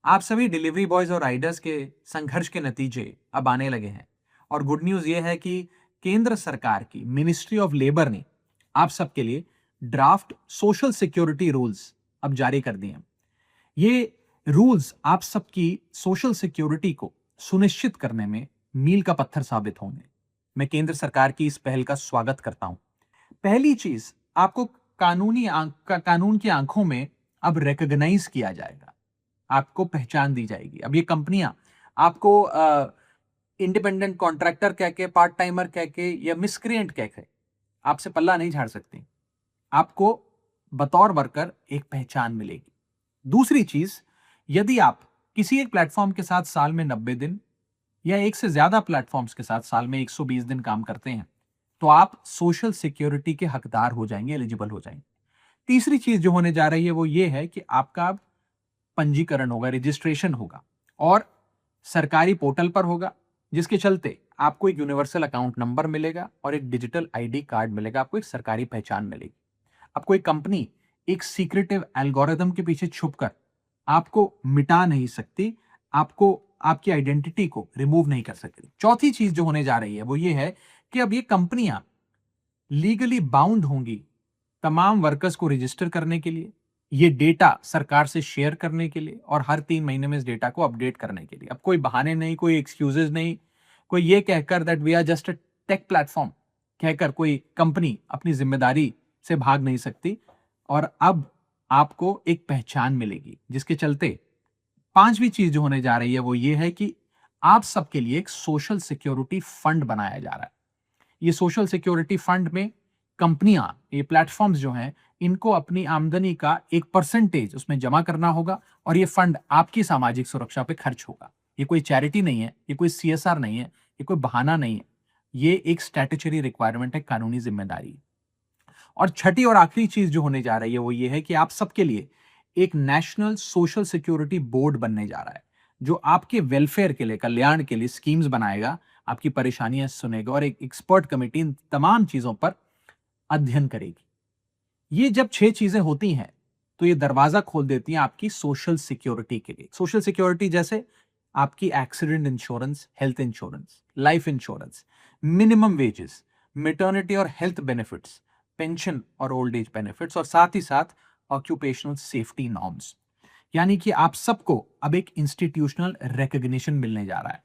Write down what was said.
आप सभी delivery boys और राइडर्स के संघर्ष के नतीजे अब आने लगे हैं। और गुड न्यूज ये है कि केंद्र सरकार की मिनिस्ट्री ऑफ लेबर ने आप सबके लिए ड्राफ्ट सोशल सिक्योरिटी रूल्स अब जारी कर दिए हैं। ये रूल्स आप सबकी सोशल सिक्योरिटी को सुनिश्चित करने में मील का पत्थर साबित होंगे। मैं केंद्र सरकार की इस पहल का स्वागत करता हूं। पहली चीज, आपको कानून की आंखों में अब रिकॉग्नाइज किया जाएगा, आपको पहचान दी जाएगी। अब ये कंपनियां आपको इंडिपेंडेंट कॉन्ट्रैक्टर कह के, पार्ट टाइमर कह के या मिसक्रिएंट कह के आपसे पल्ला नहीं झाड़ सकती। आपको बतौर वर्कर एक पहचान मिलेगी। दूसरी चीज, यदि आप किसी एक प्लेटफॉर्म के साथ साल में 90 दिन या एक से ज्यादा प्लेटफॉर्म्स के साथ साल में 120 दिन काम करते हैं, तो आप सोशल सिक्योरिटी के हकदार हो जाएंगे, एलिजिबल हो जाएंगे। तीसरी चीज जो होने जा रही है वो ये है कि आपका अब पंजीकरण होगा, रजिस्ट्रेशन होगा और सरकारी पोर्टल पर होगा, जिसके चलते आपको एक यूनिवर्सल अकाउंट नंबर मिलेगा और एक डिजिटल आईडी कार्ड मिलेगा, आपको एक सरकारी पहचान मिलेगी। अब कोई कंपनी एक सीक्रेटिव एल्गोरिथम के पीछे छुपकर आपको मिटा नहीं सकती, आपको आपकी आइडेंटिटी को रिमूव नहीं कर सकती। चौथी चीज जो होने जा रही है वो ये है कि अब ये कंपनियां लीगली बाउंड होंगी तमाम वर्कर्स को रजिस्टर करने के लिए, ये डेटा सरकार से शेयर करने के लिए और हर 3 महीने में इस डेटा को अपडेट करने के लिए। अब कोई बहाने नहीं, कोई एक्सक्यूजेस नहीं, कोई ये कहकर that we are just a tech platform कहकर कोई कंपनी अपनी जिम्मेदारी से भाग नहीं सकती। और अब आपको एक पहचान मिलेगी, जिसके चलते पांचवी चीज जो होने जा रही है वो ये है कि आप सबके लिए एक सोशल सिक्योरिटी फंड बनाया जा रहा है। ये सोशल सिक्योरिटी फंड में कंपनियां, ये प्लेटफॉर्म्स जो हैं, इनको अपनी आमदनी का एक परसेंटेज उसमें जमा करना होगा और ये फंड आपकी सामाजिक सुरक्षा पे खर्च होगा। ये कोई चैरिटी नहीं है, ये कोई सीएसआर नहीं है, ये कोई बहाना नहीं है, ये एक स्टैट्यूटरी रिक्वायरमेंट है, कानूनी जिम्मेदारी। और छठी और आखिरी चीज जो होने जा रही है वो ये है कि आप सबके लिए एक नेशनल सोशल सिक्योरिटी बोर्ड बनने जा रहा है, जो आपके वेलफेयर के लिए, कल्याण के लिए स्कीम्स बनाएगा, आपकी परेशानियां सुनेगा और एक एक्सपर्ट कमेटी इन तमाम चीजों पर अध्ययन करेगी। ये जब 6 चीजें होती हैं तो ये दरवाजा खोल देती हैं आपकी सोशल सिक्योरिटी के लिए। सोशल सिक्योरिटी जैसे आपकी accident insurance, health insurance, life insurance, minimum wages, maternity और हेल्थ बेनिफिट्स, पेंशन और ओल्ड एज बेनिफिट्स और साथ ही साथ ऑक्यूपेशनल सेफ्टी नॉर्म्स। यानी कि आप सबको अब एक इंस्टीट्यूशनल रिकग्निशन मिलने जा रहा है।